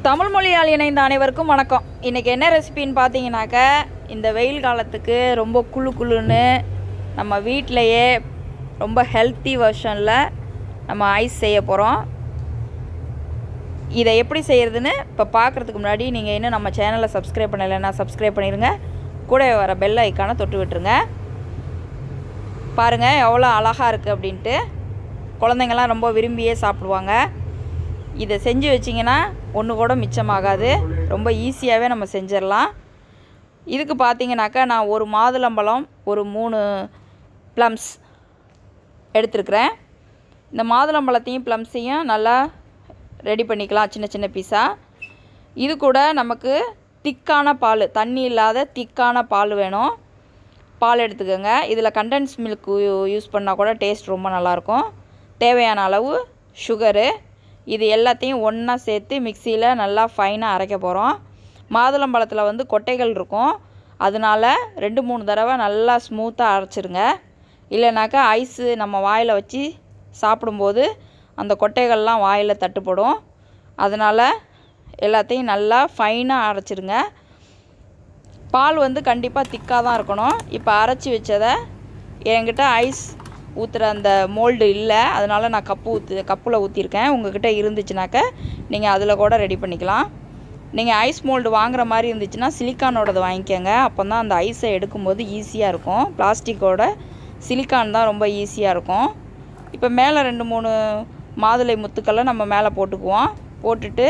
தமிழ் மொழியால் இணைந்த அனைவருக்கும் வணக்கம். இன்றைக்கி என்ன ரெசிபின்னு பார்த்தீங்கன்னாக்கா, இந்த வெயில் காலத்துக்கு ரொம்ப குளுன்னு நம்ம வீட்டிலையே ரொம்ப ஹெல்த்தி வெர்ஷனில் நம்ம ஐஸ் செய்ய போகிறோம். இதை எப்படி செய்கிறதுன்னு இப்போ பார்க்குறதுக்கு முன்னாடி நீங்கள் இன்னும் நம்ம சேனலை சப்ஸ்கிரைப் பண்ணலைன்னா சப்ஸ்கிரைப் பண்ணிடுங்க. கூட வர பெல் ஐக்கானை தொட்டு விட்டுருங்க. பாருங்கள் எவ்வளோ அழகாக இருக்குது அப்படின்ட்டு. குழந்தைங்கள்லாம் ரொம்ப விரும்பியே சாப்பிடுவாங்க. இதை செஞ்சு வச்சிங்கன்னா ஒன்று கூட மிச்சமாகாது. ரொம்ப ஈஸியாகவே நம்ம செஞ்சிடலாம். இதுக்கு பார்த்தீங்கன்னாக்கா நான் ஒரு மாதுளம்பழம், ஒரு 3 ப்ளம்ஸ் எடுத்துருக்கிறேன். இந்த மாதுளம்பழத்தையும் ப்ளம்ஸையும் நல்லா ரெடி பண்ணிக்கலாம் சின்ன சின்ன பீஸாக. இது கூட நமக்கு திக்கான பால், தண்ணி இல்லாத திக்கான பால் வேணும். பால் எடுத்துக்கோங்க. இதில் கண்டென்ஸ் மில்க் யூஸ் பண்ணால் கூட டேஸ்ட் ரொம்ப நல்லாயிருக்கும். தேவையான அளவு சுகரு, இது எல்லாத்தையும் ஒன்றா சேர்த்து மிக்சியில் நல்லா ஃபைனாக அரைக்க போகிறோம். மாதுளம்பழத்தில் வந்து கொட்டைகள் இருக்கும், அதனால் 2-3 தடவை நல்லா ஸ்மூத்தாக அரைச்சிருங்க. இல்லைனாக்கா ஐஸு நம்ம வாயில் வச்சு சாப்பிடும்போது அந்த கொட்டைகள்லாம் வாயில் தட்டுப்படும். அதனால் எல்லாத்தையும் நல்லா ஃபைனாக அரைச்சிருங்க. பால் வந்து கண்டிப்பாக திக்காக தான் இருக்கணும். இப்போ அரைச்சி வச்சதை என்கிட்ட ஐஸ் ஊற்றுற அந்த மோல்டு இல்லை, அதனால் நான் கப்பில் ஊற்றிருக்கேன். உங்கள்கிட்ட இருந்துச்சுனாக்க நீங்கள் அதில் கூட ரெடி பண்ணிக்கலாம். நீங்கள் ஐஸ் மோல்டு வாங்குற மாதிரி இருந்துச்சுன்னா சிலிக்கானோடது வாங்கிக்கோங்க. அப்போ தான் அந்த ஐஸை எடுக்கும்போது ஈஸியாக இருக்கும். பிளாஸ்டிக்கோட சிலிக்கான் தான் ரொம்ப ஈஸியாக இருக்கும். இப்போ மேலே 2-3 மாதுளை முத்துக்களை நம்ம மேலே போட்டுக்குவோம். போட்டுட்டு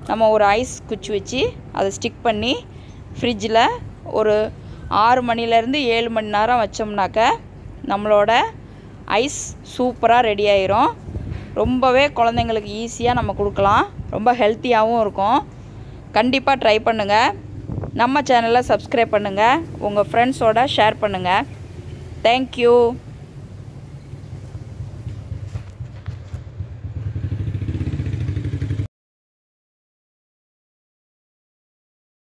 நம்ம ஒரு ஐஸ் குச்சி வச்சு அதை ஸ்டிக் பண்ணி ஃப்ரிட்ஜில் ஒரு 6 மணிலேருந்து 7 மணி நேரம் வச்சோம்னாக்க நம்மளோட ஐஸ் சூப்பராக ரெடி ஆயிரும். ரொம்பவே குழந்தைங்களுக்கு ஈஸியாக நம்ம கொடுக்கலாம். ரொம்ப ஹெல்த்தியாகவும் இருக்கும். கண்டிப்பாக ட்ரை பண்ணுங்கள். நம்ம சேனலை சப்ஸ்கிரைப் பண்ணுங்கள். உங்கள் ஃப்ரெண்ட்ஸோட ஷேர் பண்ணுங்கள். தேங்க்யூ.